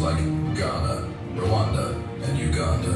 like Ghana, Rwanda, and Uganda.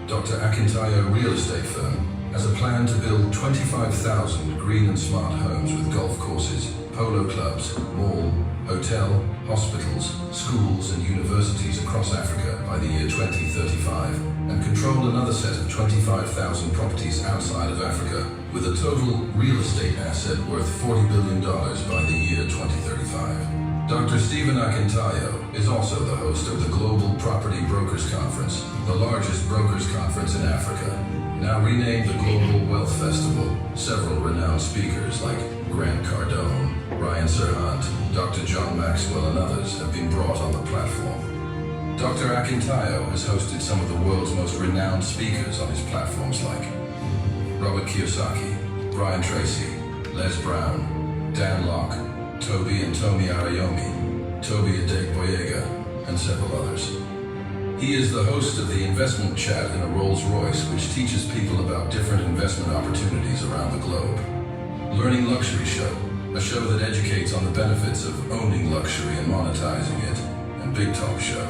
Dr. Akintayo Real Estate Firm has a plan to build 25,000 green and smart homes with golf courses, polo clubs, mall, hotel, hospitals, schools and universities across Africa by the year 2035, and control another set of 25,000 properties outside of Africa with a total real estate asset worth $40 billion by the year 2035. Dr. Stephen Akintayo is also the host of the Global Property Brokers Conference, the largest brokers conference in Africa. Now renamed the Global Wealth Festival, several renowned speakers like Grant Cardone, Ryan Serhant, Dr. John Maxwell and others have been brought on the platform. Dr. Akintayo has hosted some of the world's most renowned speakers on his platforms like Robert Kiyosaki, Brian Tracy, Les Brown, Dan Locke, Toby and Tomi Arayomi, Toby Adegboyega, and several others. He is the host of the Investment Chat in a Rolls-Royce, which teaches people about different investment opportunities around the globe. Learning Luxury Show, a show that educates on the benefits of owning luxury and monetizing it, and Big Talk Show,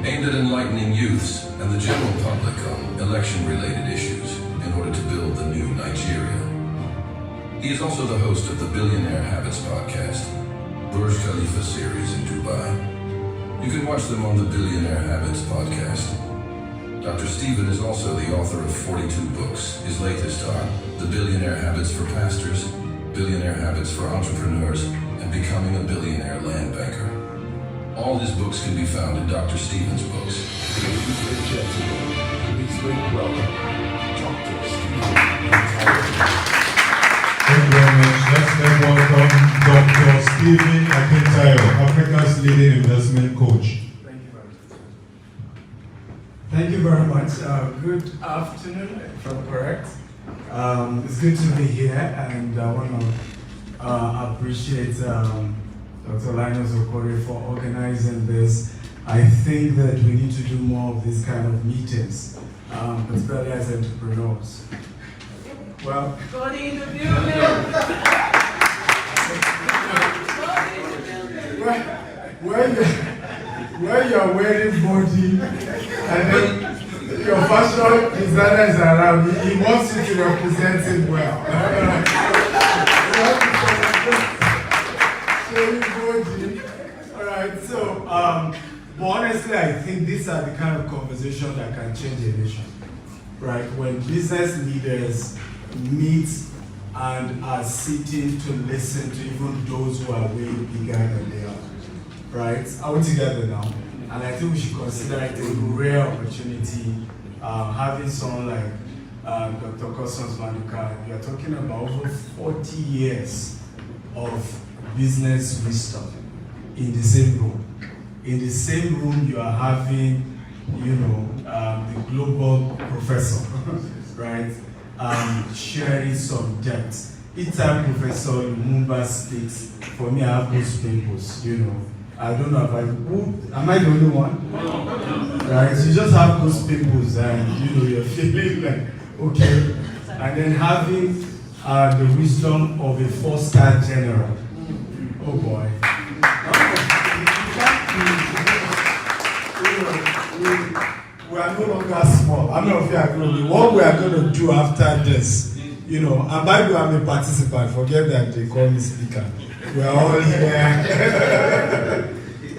aimed at enlightening youths and the general public on election-related issues in order to build the new Nigeria. He is also the host of the Billionaire Habits podcast, Burj Khalifa series in Dubai. You can watch them on the Billionaire Habits podcast. Dr. Stephen is also the author of 42 books. His latest are The Billionaire Habits for Pastors, Billionaire Habits for Entrepreneurs, and Becoming a Billionaire Land Banker. All his books can be found in Dr. Stephen's books. Ladies and gentlemen, please welcome Dr. Stephen. Thank you very much. Let's welcome Dr. Stephen Akintayo, Africa's leading investment coach. Thank you very much. Good afternoon, if I'm correct. It's good to be here, and I want to appreciate Dr. Linus Okori for organizing this. I think that we need to do more of these kind of meetings, particularly as entrepreneurs. Well, Body in the building. where you're wearing body and then your fashion designer is around, he wants you to represent him well. Alright, so but honestly I think these are the kind of conversations that can change a nation. Right? When business leaders meet and are sitting to listen to even those who are way bigger than they are. Right? Are we together now? And I think we should consider it a rare opportunity having someone like Dr. Cosmos Maduka. You are talking about over 40 years of business wisdom in the same room. In the same room you are having, the global professor, right? Sharing some depth. Each time Professor Lumumba speaks, for me I have those pimples, I don't know if am I the only one? Right, so you just have those pimples and you're feeling like, okay. And then having the wisdom of a 4-star general. Oh boy. We are no longer small. I'm not fear. What we are going to do after this, and by the way, I'm a participant. Forget that they call me speaker. We are all here.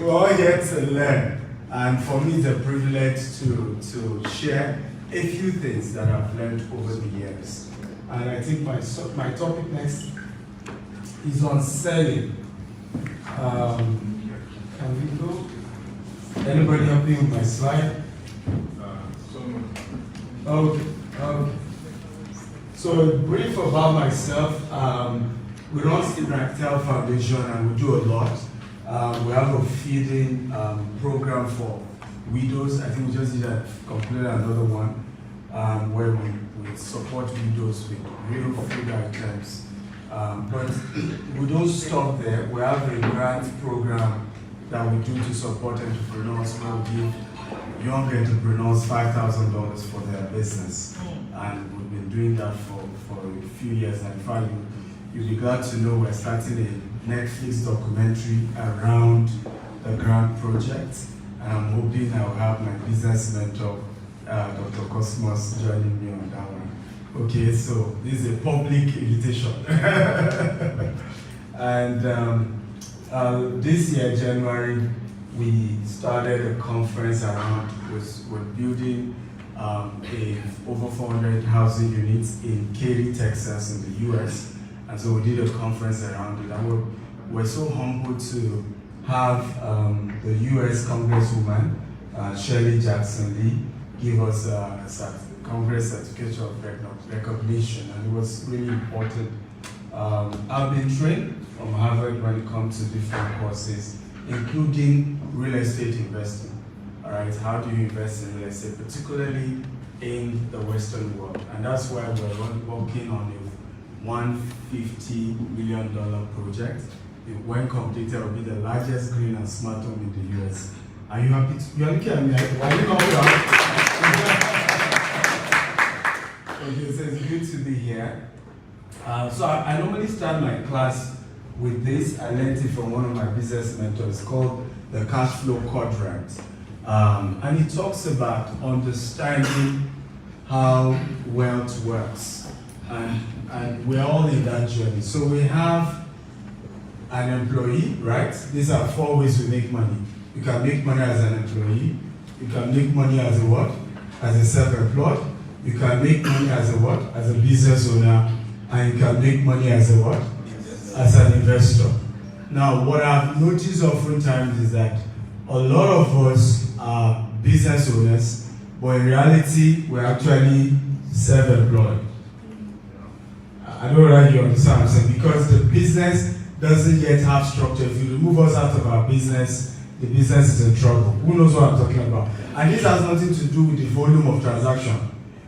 We're all here to learn. And for me, it's a privilege to share a few things that I've learned over the years. And I think my topic next is on selling. Can we go? Anybody help me with my slide? Okay. So brief about myself. We run Ibrahim Foundation and we do a lot. We have a feeding program for widows. I think we just did complete another one where we support widows with real food items. But we don't stop there. We have a grant program that we do to support entrepreneurs. Where we give young entrepreneurs $5,000 for their business. And we've been doing that for a few years. And in fact, you'll be glad to know we're starting a Netflix documentary around the grant project. and I'm hoping I'll have my business mentor, Dr. Cosmos, joining me on that one. Okay, so this is a public invitation. And this year, January, we started a conference around, we're building over 400 housing units in Katy, Texas, in the US. And so we did a conference around it. And we're so humbled to have the US Congresswoman, Shirley Jackson Lee, give us a Congress certificate of recognition, and it was really important. I've been trained from Harvard when it comes to different courses, including real estate investing. All right, how do you invest in real estate, particularly in the Western world? And that's why we're working on a $150 million project. When completed, it will be the largest green and smart home in the US. Are you happy? You're looking at me like, why are you coming out? Okay, so it's good to be here. So I normally start my class with this. I learned it from one of my business mentors called the cash flow quadrant. And it talks about understanding how wealth works. And we're all in that journey. So we have an employee, right? These are 4 ways we make money. You can make money as an employee. You can make money as a what? As a self-employed. You can make money as a what? As a business owner. And you can make money as a what? As an investor. Now, what I've noticed oftentimes is that a lot of us are business owners, but in reality, we're actually self-employed. I don't know whether you understand what I'm saying, because the business doesn't yet have structure. If you remove us out of our business, the business is in trouble. Who knows what I'm talking about? And this has nothing to do with the volume of transaction.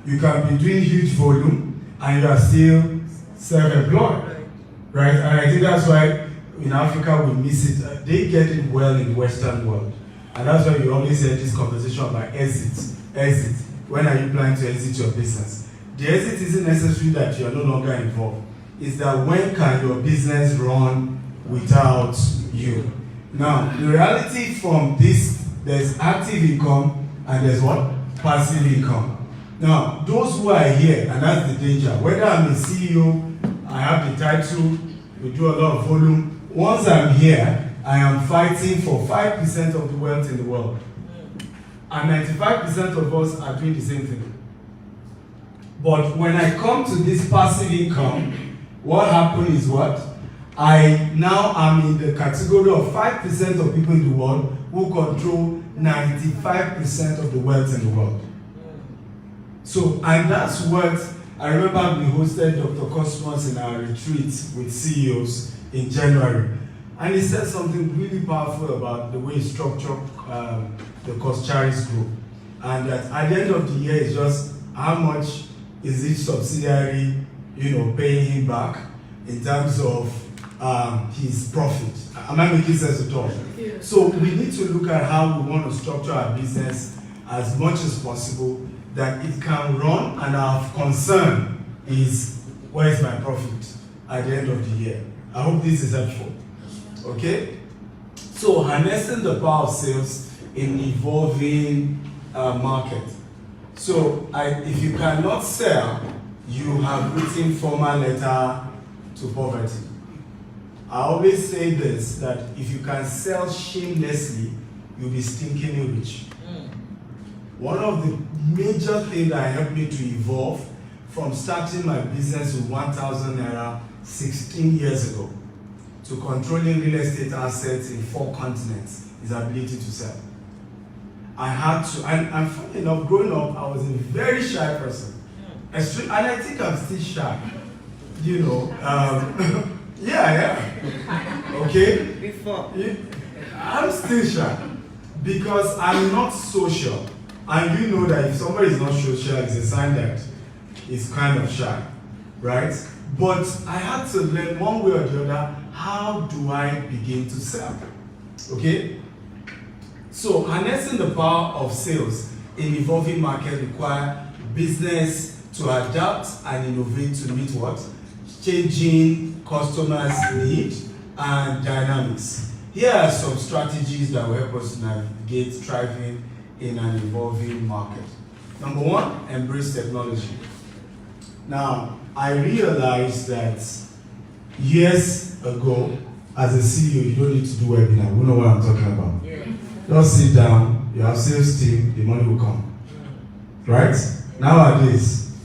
You can be doing huge volume and you are still self-employed, right? And I think that's why in Africa we miss it. They get it well in the Western world. And that's why you always hear this conversation about exit. Exit. When are you planning to exit your business? The exit isn't necessarily that you are no longer involved. It's that when can your business run without you? Now, the reality from this, there's active income and there's what? Passive income. Now, those who are here, and that's the danger, whether I'm a CEO, I have the title, we do a lot of volume. Once I'm here, I am fighting for 5% of the wealth in the world. And 95% of us are doing the same thing. But when I come to this passive income, what happens is what? I now am in the category of 5% of people in the world who control 95% of the wealth in the world. So, and that's what, I remember we hosted Dr. Cosmos in our retreat with CEOs in January. And he said something really powerful about the way he structured the Coscharis group. And that at the end of the year, it's just how much is each subsidiary, paying him back in terms of his profit. Am I making sense at all? Yeah. So we need to look at how we want to structure our business as much as possible that it can run, and our concern is where is my profit at the end of the year. I hope this is helpful. Okay? So harnessing the power of sales in evolving market. So if you cannot sell, you have written formal letter to poverty. I always say this, that if you can sell shamelessly, you'll be stinkingly rich. One of the major things that helped me to evolve from starting my business with 1,000 naira 16 years ago to controlling real estate assets in 4 continents is ability to sell. I had to, and funny enough, growing up, I was a very shy person. And I think I'm still shy. Yeah. Okay? Before. I'm still shy because I'm not social. And you know that if somebody is not social, it's a sign that he's kind of shy, right? But I had to learn one way or the other, how do I begin to sell? Okay? So harnessing the power of sales in evolving market require business to adapt and innovate to meet what? Changing customers' needs and dynamics. here are some strategies that will help us navigate thriving in an evolving market. Number one, embrace technology. Now, I realized that years ago, as a CEO, you don't need to do webinar. You know what I'm talking about. Yeah. Just sit down, you have sales team, the money will come. Right? Nowadays,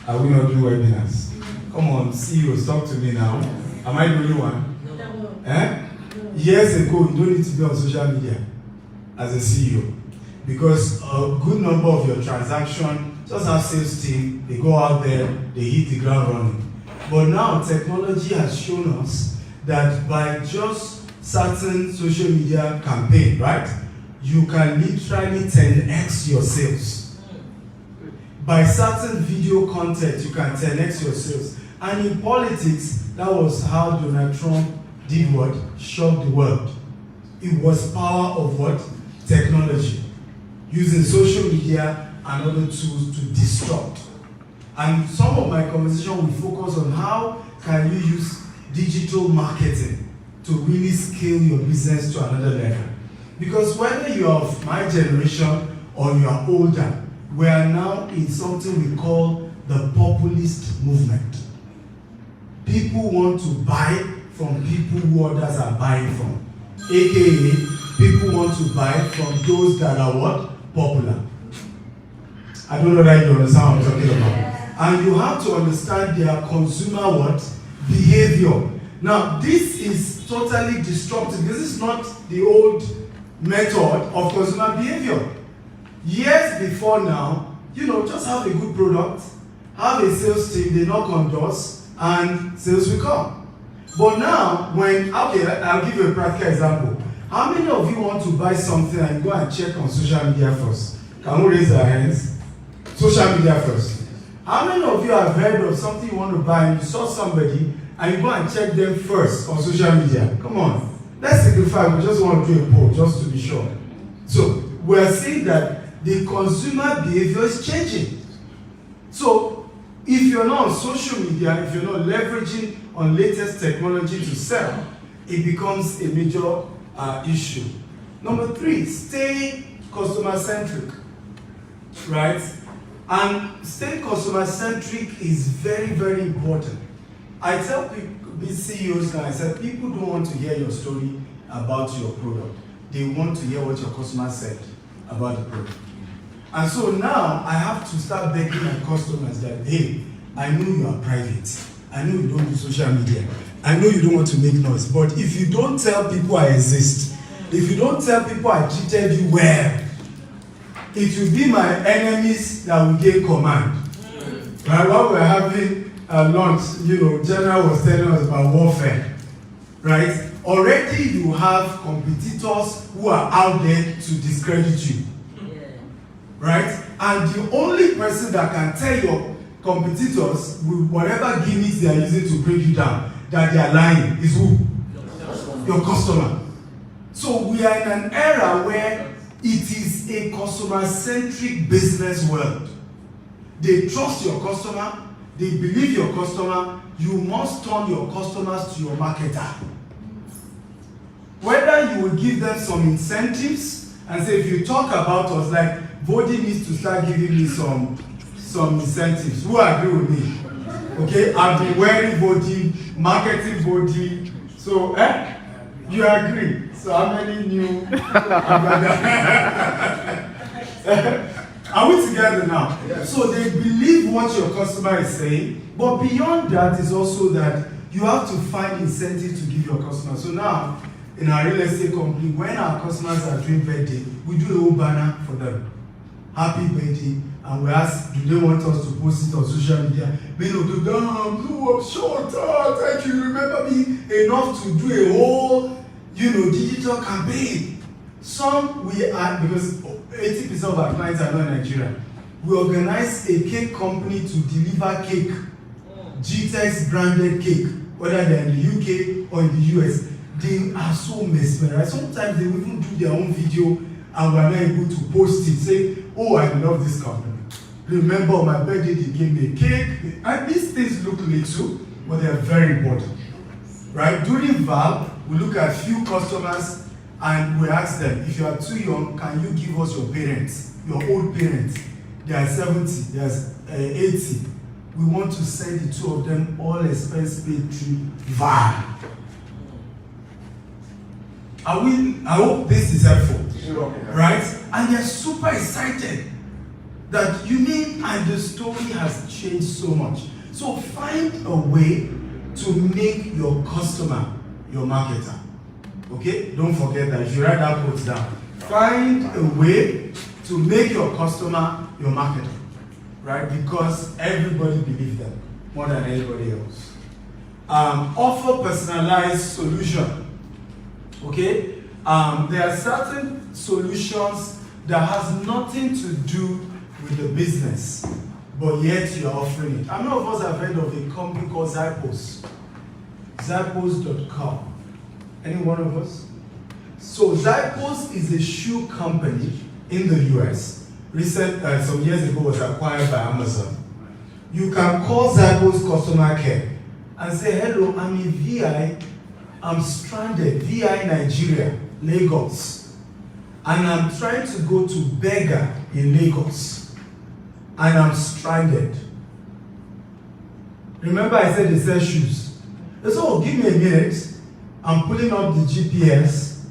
are we not doing webinars? Come on, CEOs, talk to me now. Am I the only one? No. Eh? Years ago, you don't need to be on social media as a CEO because a good number of your transactions just have sales team, they go out there, they hit the ground running. But now technology has shown us that by just certain social media campaign, right, you can literally 10x your sales. By certain video content, you can 10x your sales. And in politics, that was how Donald Trump did what? Shocked the world. It was power of what? Technology. Using social media and other tools to disrupt. And some of my conversation will focus on how can you use digital marketing to really scale your business to another level. Because whether you are of my generation or you are older, we are now in something we call the populist movement. People want to buy from people who others are buying from. AKA, people want to buy from those that are what? Popular. I don't know that you understand what I'm talking about. And you have to understand their consumer what? Behavior. Now, this is totally disruptive. This is not the old method of consumer behavior. Years before now, just have a good product, have a sales team, they knock on doors, and sales will come. But now, I'll give you a practical example. How many of you want to buy something and go and check on social media first? Can we raise our hands? Social media first. How many of you have heard of something you want to buy and you saw somebody and you go and check them first on social media? Come on. Let's simplify. We just want to do a poll just to be sure. So, we're seeing that the consumer behavior is changing. So, if you're not on social media, if you're not leveraging on latest technology to sell, it becomes a major issue. Number 3, stay customer-centric, right? And staying customer-centric is very, very important. I tell people, CEOs now, I said, people don't want to hear your story about your product. They want to hear what your customer said about the product. And so now I have to start begging my customers that, hey, I know you are private. I know you don't do social media. I know you don't want to make noise. But if you don't tell people I exist, if you don't tell people I treated you well, it will be my enemies that will gain command. Right? While we're having lunch, General was telling us about warfare. Right? Already you have competitors who are out there to discredit you. Right? And the only person that can tell your competitors with whatever gimmicks they are using to bring you down that they are lying is who? Your customer. So we are in an era where it is a customer-centric business world. They trust your customer, they believe your customer, you must turn your customers to your marketer. Whether you will give them some incentives and say, if you talk about us, like Vodi needs to start giving me some incentives. Who agree with me? Okay, I've been wearing Vodi, marketing Vodi. So, you agree? So how many new? Are we together now? Yes. So they believe what your customer is saying, but beyond that is also that you have to find incentive to give your customer. So now, in our real estate company, when our customers are doing birthday, we do a whole banner for them. Happy birthday, and we ask, do they want us to post it on social media? We don't do damn, blue up short, thank you, remember me, enough to do a whole, digital campaign. Some we are, because 80% of our clients are not in Nigeria, we organize a cake company to deliver cake, GTEx branded cake, whether they're in the UK or in the US. They are so mesmerized. Sometimes they even do their own video and we're not able to post it. Say, oh, I love this company. Remember on my birthday, they gave me a cake. And these things look little, but they are very important. Right? During VAL, we look at few customers and we ask them, if you are too young, can you give us your parents, your old parents? They are 70, they are 80. We want to send the two of them all expense paid through van. I hope this is helpful, right? And they're super excited that you mean, and the story has changed so much. So find a way to make your customer your marketer. Okay? Don't forget that. You should write that quote down. Find a way to make your customer your marketer. Right? Because everybody believes them more than anybody else. Offer personalized solution. Okay? There are certain solutions that has nothing to do with the business, but yet you're offering it. How many of us have heard of a company called Zappos? Zappos.com. Any one of us? So Zappos is a shoe company in the US. Some years ago was acquired by Amazon. You can call Zappos customer care and say, hello, I'm in VI, I'm stranded, VI Nigeria, Lagos. And I'm trying to go to Berger in Lagos. And I'm stranded. Remember I said they sell shoes. They said, oh, give me a minute. I'm pulling up the GPS.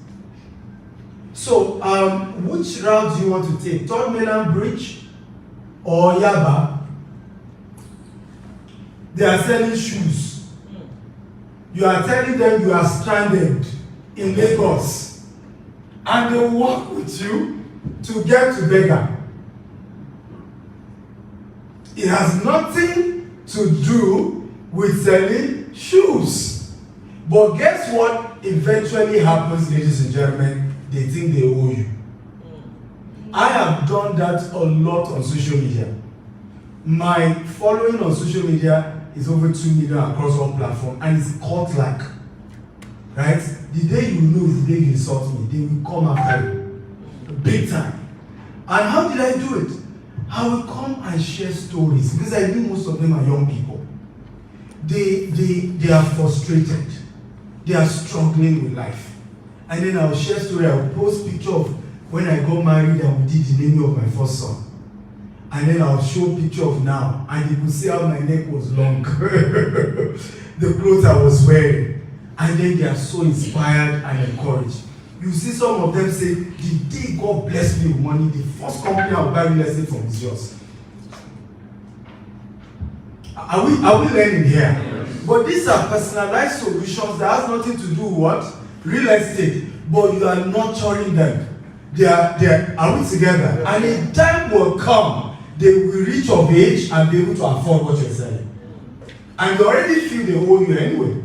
So, which route do you want to take? Third Mainland Bridge or Yaba? They are selling shoes. You are telling them you are stranded in Lagos. And they work with you to get to Berger. It has nothing to do with selling shoes. But guess what eventually happens, ladies and gentlemen? They think they owe you. I have done that a lot on social media. My following on social media is over 2 million across all platforms, and it's cult-like. Right? The day you know is the day you insult me, they will come after you. Big time. And how did I do it? I will come and share stories, because I know most of them are young people. They are frustrated. They are struggling with life. And then I'll share story. I'll post picture of when I got married and we did the naming of my first son. And then I'll show picture of now. And you could see how my neck was long. The clothes I was wearing. And then they are so inspired and encouraged. You see some of them say, the day God bless me with money, the first company I will buy real estate from is yours. Are we learning here? Yes. But these are personalized solutions that has nothing to do with what? Real estate. But you are nurturing them. Are we together? And a time will come, they will reach of age and be able to afford what you're selling. And you already feel they owe you anyway.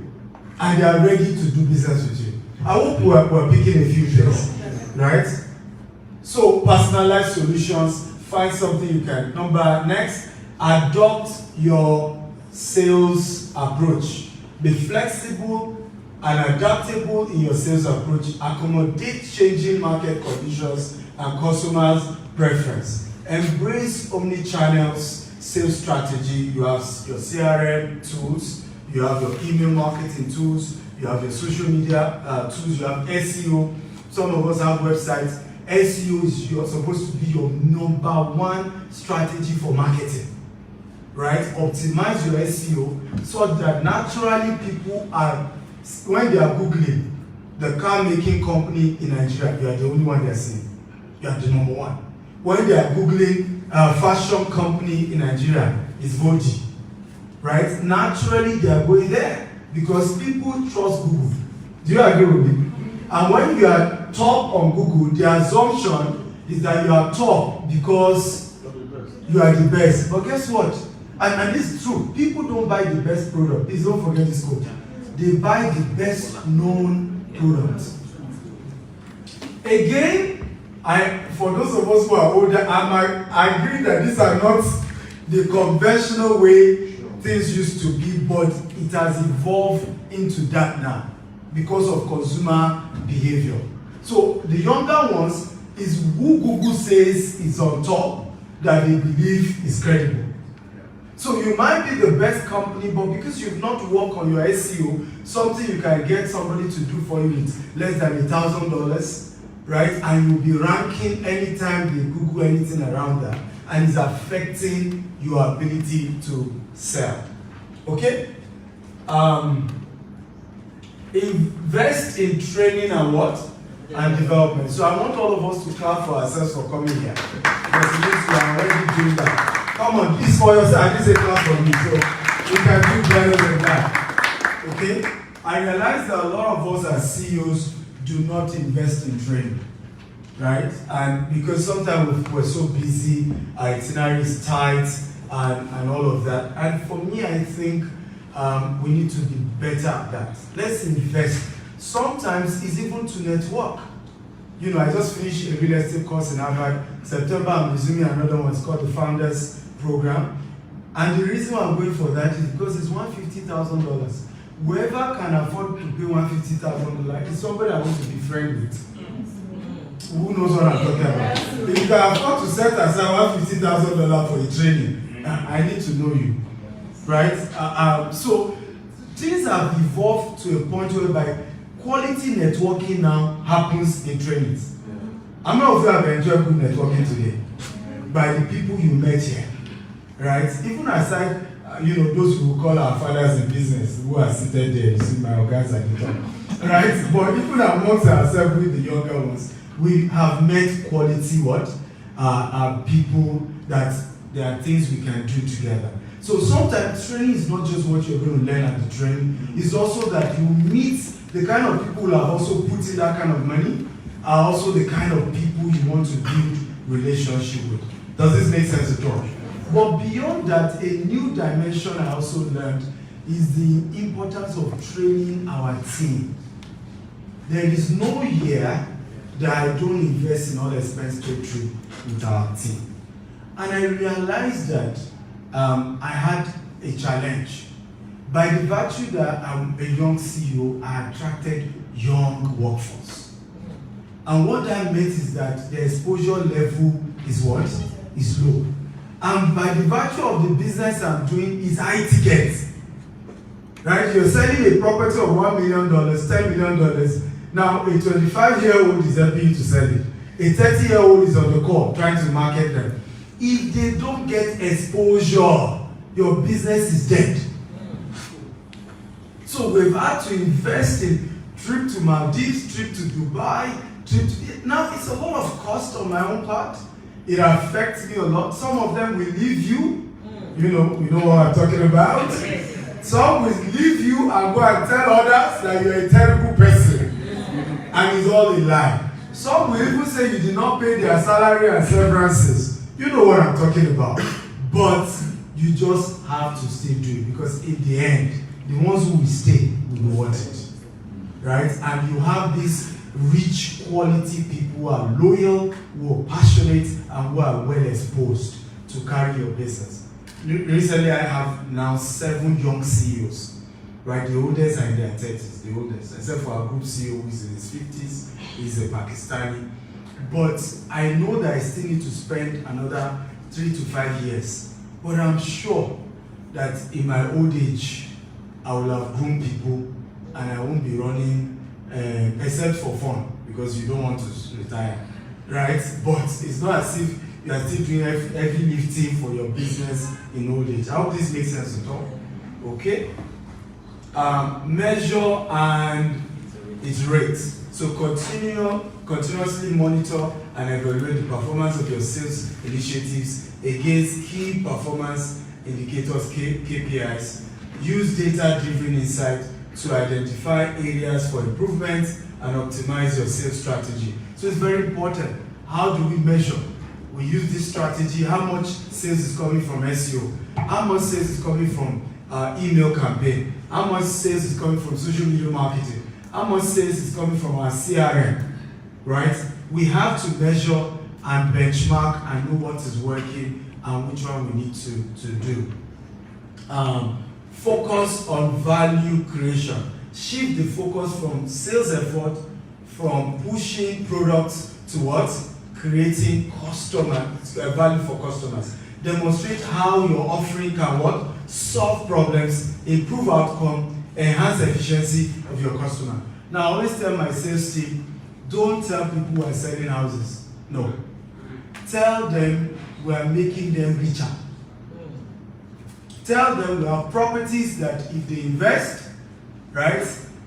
And they are ready to do business with you. I hope we're picking a few things. Right? So, personalized solutions, find something you can. Next, adopt your sales approach. Be flexible and adaptable in your sales approach. Accommodate changing market conditions and customers' preference. Embrace omni-channel sales strategy. You have your CRM tools, you have your email marketing tools, you have your social media tools, you have SEO. Some of us have websites. SEO is supposed to be your #1 strategy for marketing. Right? Optimize your SEO so that naturally people are, when they are Googling the car making company in Nigeria, you are the only one they are seeing. You are the #1. When they are Googling fashion company in Nigeria, it's Voji. Right? Naturally they are going there because people trust Google. Do you agree with me? And when you are top on Google, the assumption is that you are top because you are the best. But guess what? And this is true. People don't buy the best product. Please don't forget this quote. They buy the best known product. Again, for those of us who are older, I agree that these are not the conventional way things used to be, but it has evolved into that now because of consumer behavior. So the younger ones is who Google says is on top that they believe is credible. So you might be the best company, but because you've not worked on your SEO, something you can get somebody to do for you with less than $1,000, right? And you'll be ranking anytime they Google anything around that, and it's affecting your ability to sell. Okay? Invest in training and what? And development. So I want all of us to clap for ourselves for coming here. Because it means we are already doing that. Come on, this for yourself, this is a clap for me. So we can do better than that. Okay? I realize that a lot of us as CEOs do not invest in training. Right? And because sometimes we're so busy, our itinerary is tight, and all of that. And for me, I think we need to be better at that. Let's invest. Sometimes it's even to network. You know, I just finished a real estate course in Harvard. September, I'm resuming another one. It's called the Founders Program. And the reason why I'm going for that is because it's $150,000. Whoever can afford to pay $150,000 is somebody I want to be friends with. Who knows what I'm talking about? If you can afford to set aside $150,000 for a training, I need to know you. Right? So things have evolved to a point whereby quality networking now happens in trainings. How many of you have enjoyed good networking today? By the people you met here. Right? Even aside, those who call our fathers in business who are seated there, you see my guys at the top. Right? But even amongst ourselves with the younger ones, we have met quality people that there are things we can do together. So sometimes training is not just what you're going to learn at the training, it's also that you meet the kind of people who have also put in that kind of money, are also the kind of people you want to build relationship with. Does this make sense at all? But beyond that, a new dimension I also learned is the importance of training our team. There is no year that I don't invest in all expense paid trip with our team. And I realized that I had a challenge. By the virtue that I'm a young CEO, I attracted young workforce. And what that meant is that the exposure level is what? Is low. And by the virtue of the business I'm doing is high ticket. Right? You're selling a property of $1 million, $10 million. Now, a 25-year-old is helping you to sell it. A 30-year-old is on the call trying to market them. If they don't get exposure, your business is dead. So we've had to invest in trip to Maldives, trip to Dubai, now it's a lot of cost on my own part. It affects me a lot. Some of them will leave you. You know what I'm talking about. Some will leave you and go and tell others that you're a terrible person. And it's all a lie. Some will even say you did not pay their salary and severances. You know what I'm talking about. But you just have to still do it, because in the end, the ones who will stay will be worth it. Right? And you have these rich quality people who are loyal, who are passionate, and who are well exposed to carry your business. Recently, I have now 7 young CEOs. Right? The oldest are in their 30s, the oldest. Except for our group CEO who is in his 50s, he's a Pakistani. But I know that I still need to spend another 3 to 5 years. But I'm sure that in my old age, I will have grown people and I won't be running, except for fun, because you don't want to retire, right? But it's not as if you are still doing heavy lifting for your business in old age. I hope this makes sense at all. Okay? Measure and iterate. So continuously monitor and evaluate the performance of your sales initiatives against key performance indicators, KPIs. Use data-driven insight to identify areas for improvement and optimize your sales strategy. So it's very important. How do we measure? We use this strategy. How much sales is coming from SEO? How much sales is coming from email campaign? How much sales is coming from social media marketing? How much sales is coming from our CRM? Right? We have to measure and benchmark and know what is working and which one we need to do. Focus on value creation. Shift the focus from sales effort, from pushing products to what? Creating value for customers. demonstrate how your offering can what? Solve problems, improve outcome, enhance efficiency of your customer. Now, I always tell my sales team, don't tell people who are selling houses. No. Tell them we are making them richer. Tell them we have properties that if they invest, right,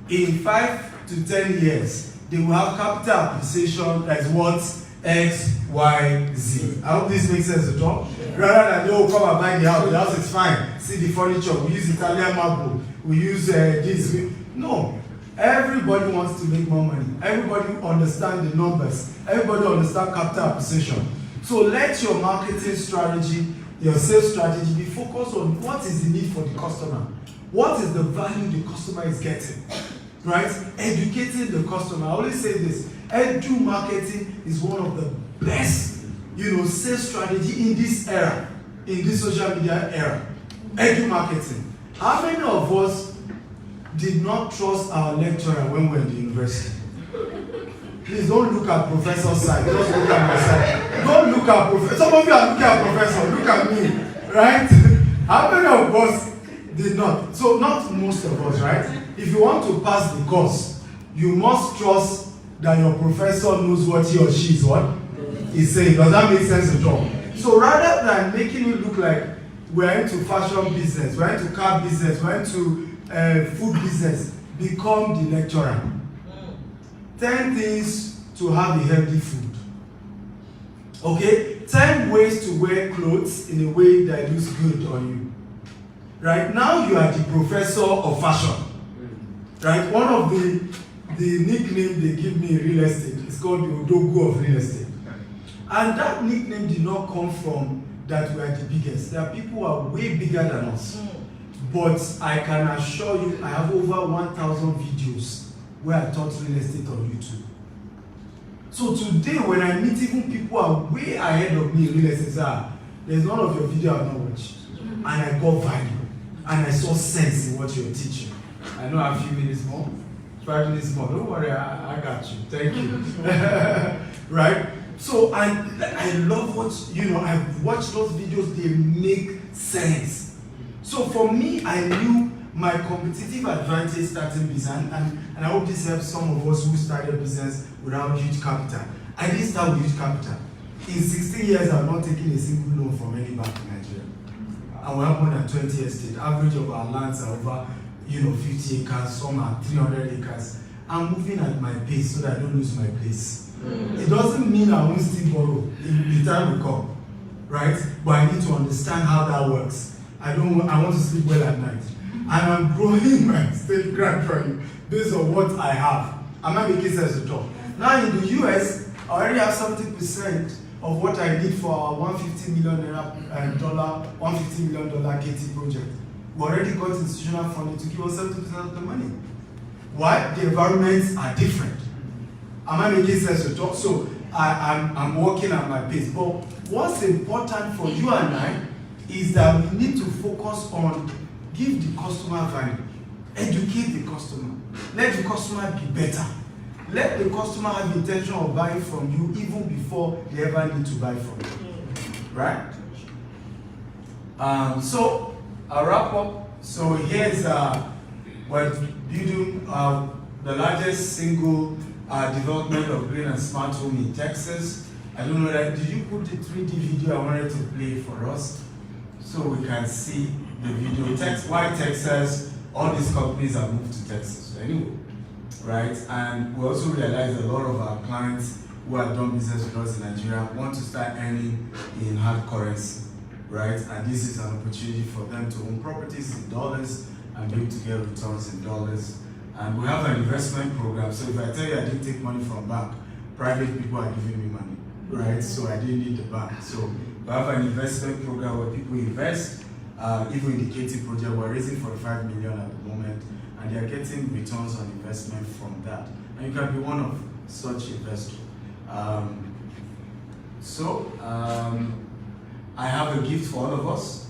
in 5 to 10 years, they will have capital appreciation that is what? X, Y, Z. I hope this makes sense at all. Rather than, oh, come and buy the house is fine. See the furniture, we use Italian marble, we use this. No. Everybody wants to make more money. Everybody understand the numbers. Everybody understand capital appreciation. So let your marketing strategy, your sales strategy be focused on what is the need for the customer. What is the value the customer is getting? Right? Educating the customer. I always say this. Edu marketing is one of the best, sales strategy in this era, in this social media era. Edu marketing. How many of us did not trust our lecturer when we were in the university? Please don't look at professor's side, just look at my side. Don't look at professor. Some of you are looking at professor, look at me, right? How many of us did not? So not most of us, right? If you want to pass the course, you must trust that your professor knows what he or she is saying. Does that make sense at all? So rather than making it look like we're into fashion business, we're into car business, we're into food business, become the lecturer. 10 things to have a healthy food. Okay? 10 ways to wear clothes in a way that looks good on you. Right? Now you are the professor of fashion. Right? One of the nickname they give me in real estate is called the Odogu of real estate. And that nickname did not come from that we are the biggest. There are people who are way bigger than us. But I can assure you, I have over 1,000 videos where I taught real estate on YouTube. So today, when I meet even people who are way ahead of me in real estate, there's none of your video I've not watched. And I got value. And I saw sense in what you're teaching. I know I have a few minutes more. 5 minutes more. Don't worry, I got you. Thank you. Right? So I love what, I've watched those videos, they make sense. So for me, I knew my competitive advantage starting business, and I hope this helps some of us who started business without huge capital. I didn't start with huge capital. In 16 years, I've not taken a single loan from any bank in Nigeria. And we have more than 20 estates. Average of our lands are over 50 acres, some are 300 acres. I'm moving at my pace so that I don't lose my place. It doesn't mean I won't still borrow. The time will come, right? But I need to understand how that works. I want to sleep well at night. And I'm growing my state gradually based on what I have. I'm not making sense at all. Now in the US, I already have 70% of what I need for our $150 million KT project. We already got institutional funding to give us 70% of the money. Why? The environments are different. Am I making sense at all? So I'm working at my pace. But what's important for you and I is that we need to focus on give the customer value, educate the customer, let the customer be better. Let the customer have the intention of buying from you even before they ever need to buy from you. Right? So I'll wrap up. So here's we're building the largest single development of green and smart home in Texas. I don't know that. Did you put the 3D video I wanted to play for us so we can see the video? Why Texas? All these companies have moved to Texas. So anyway, right? And we also realize a lot of our clients who have done business with us in Nigeria want to start earning in hard currency, right? And this is an opportunity for them to own properties in dollars and be able to get returns in dollars. And we have an investment program. So if I tell you I didn't take money from bank, private people are giving me money, right? So I didn't need the bank. So we have an investment program where people invest, even in the KT project, we're raising $45 million at the moment, and they are getting returns on investment from that. And you can be one of such investors. I have a gift for all of us,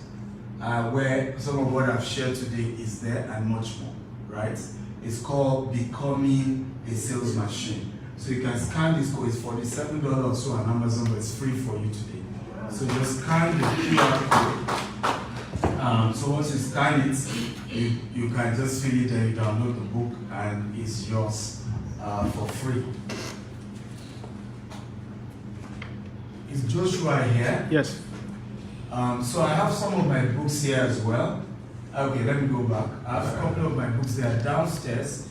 where some of what I've shared today is there and much more, right? It's called Becoming a Sales Machine. So you can scan this code, it's $47 or so on Amazon, but it's free for you today. So just scan the QR code. So once you scan it, you can just fill it and you download the book and it's yours for free. Is Joshua here? Yes. So I have some of my books here as well. Okay, let me go back. I have a couple of my books there downstairs.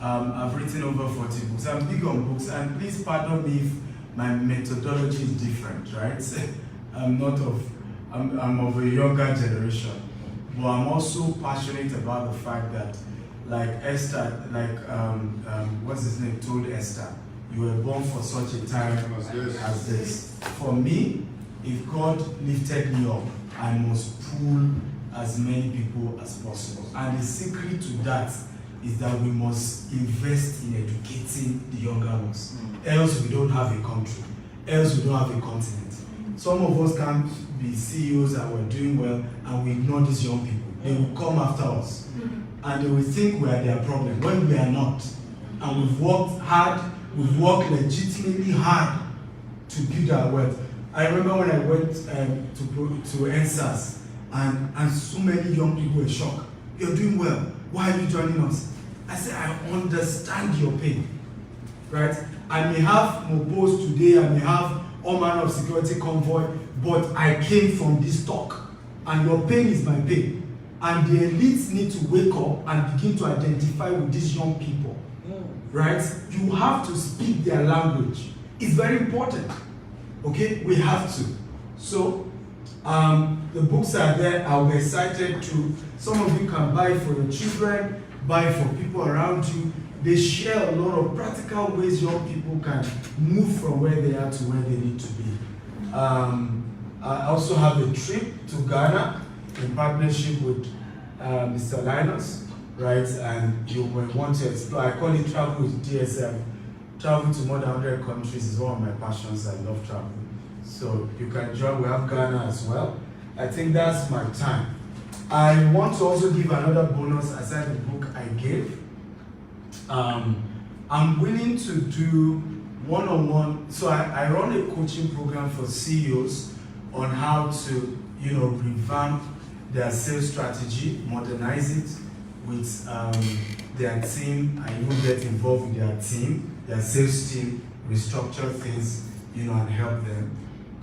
I've written over 40 books. I'm big on books, and please pardon me if my methodology is different, right? I'm of a younger generation, but I'm also passionate about the fact that, like Esther, what's his name, told Esther, you were born for such a time as this. For me, if God lifted me up, I must pull as many people as possible. And the secret to that is that we must invest in educating the younger ones. Else we don't have a country. Else we don't have a continent. Some of us can't be CEOs and we're doing well and we ignore these young people. They will come after us. And they will think we are their problem when we are not. And we've worked hard, we've worked legitimately hard to build our wealth. I remember when I went to NSAS and so many young people were shocked. You're doing well. Why are you joining us? I said, I understand your pain, right? I may have Mobos today, I may have all manner of security convoy, but I came from this talk, and your pain is my pain. And the elites need to wake up and begin to identify with these young people, right? You have to speak their language. It's very important, okay? We have to. So, the books are there. I'll be excited to. Some of you can buy for your children, buy for people around you. They share a lot of practical ways young people can move from where they are to where they need to be. I also have a trip to Ghana in partnership with Mr. Linus, right? And you will want to explore. I call it travel with DSM. Travel to more than 100 countries is one of my passions. I love travel. So you can join. We have Ghana as well. I think that's my time. I want to also give another bonus aside the book I gave. I'm willing to do one-on-one. So I run a coaching program for CEOs on how to, revamp their sales strategy, modernize it with their team, and even get involved with their team, their sales team, restructure things, and help them.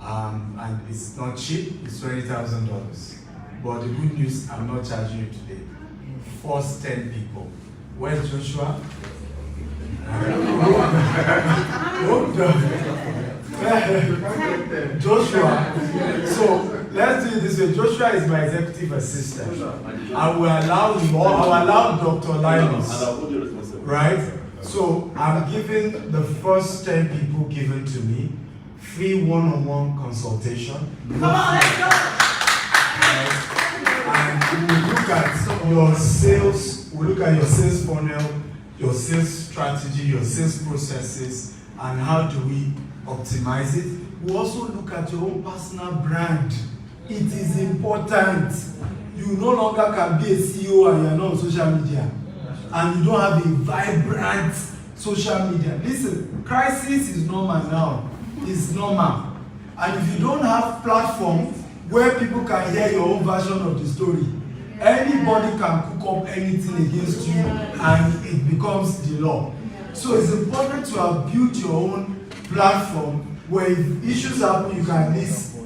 And it's not cheap, it's $20,000. But the good news, I'm not charging you today. First 10 people. Where's Joshua? Joshua. So let's do it this way. Joshua is my executive assistant. I will allow him, or I will allow Dr. Linus. Right? So I'm giving the first 10 people given to me free one-on-one consultation. Come on, let's go! And we will look at your sales, funnel, your sales strategy, your sales processes, and how do we optimize it. We also look at your own personal brand. It is important. You no longer can be a CEO and you're not on social media. And you don't have a vibrant social media. Listen, crisis is normal now. It's normal. And if you don't have platform where people can hear your own version of the story, anybody can cook up anything against you and it becomes the law. So it's important to have built your own platform where if issues happen, you can at least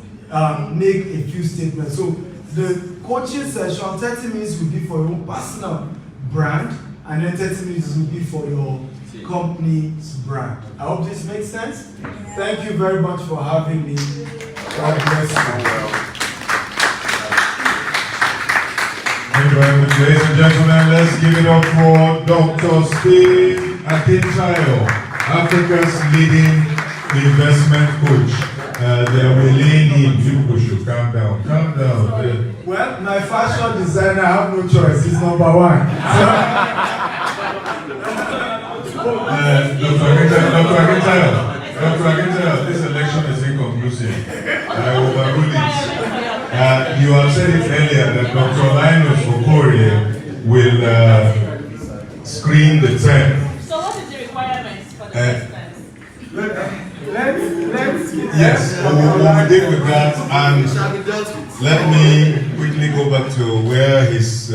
make a few statements. So the coaching session, 30 minutes will be for your own personal brand, and then 30 minutes will be for your company's brand. I hope this makes sense. Thank you very much for having me. God bless you. Thank you very much, ladies and gentlemen. Let's give it up for Dr. Steve Akintayo, Africa's leading investment coach. They will lean in. You should calm down. Calm down. Well, my fashion designer, I have no choice. He's number one. Dr. Akintayo, this election is inconclusive. I overrule it. You have said it earlier that Dr. Linus Okorie will screen the 10. So what is the requirements for the first time? Let's Yes, we'll deal with that. And let me quickly go back to where his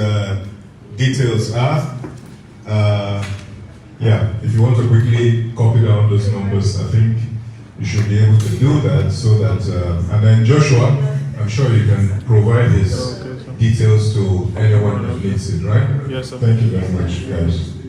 details are. Yeah, if you want to quickly copy down those numbers, I think you should be able to do that so that, and then Joshua, I'm sure you can provide his details to anyone that needs it, right? Yes, sir. Thank you very much, guys.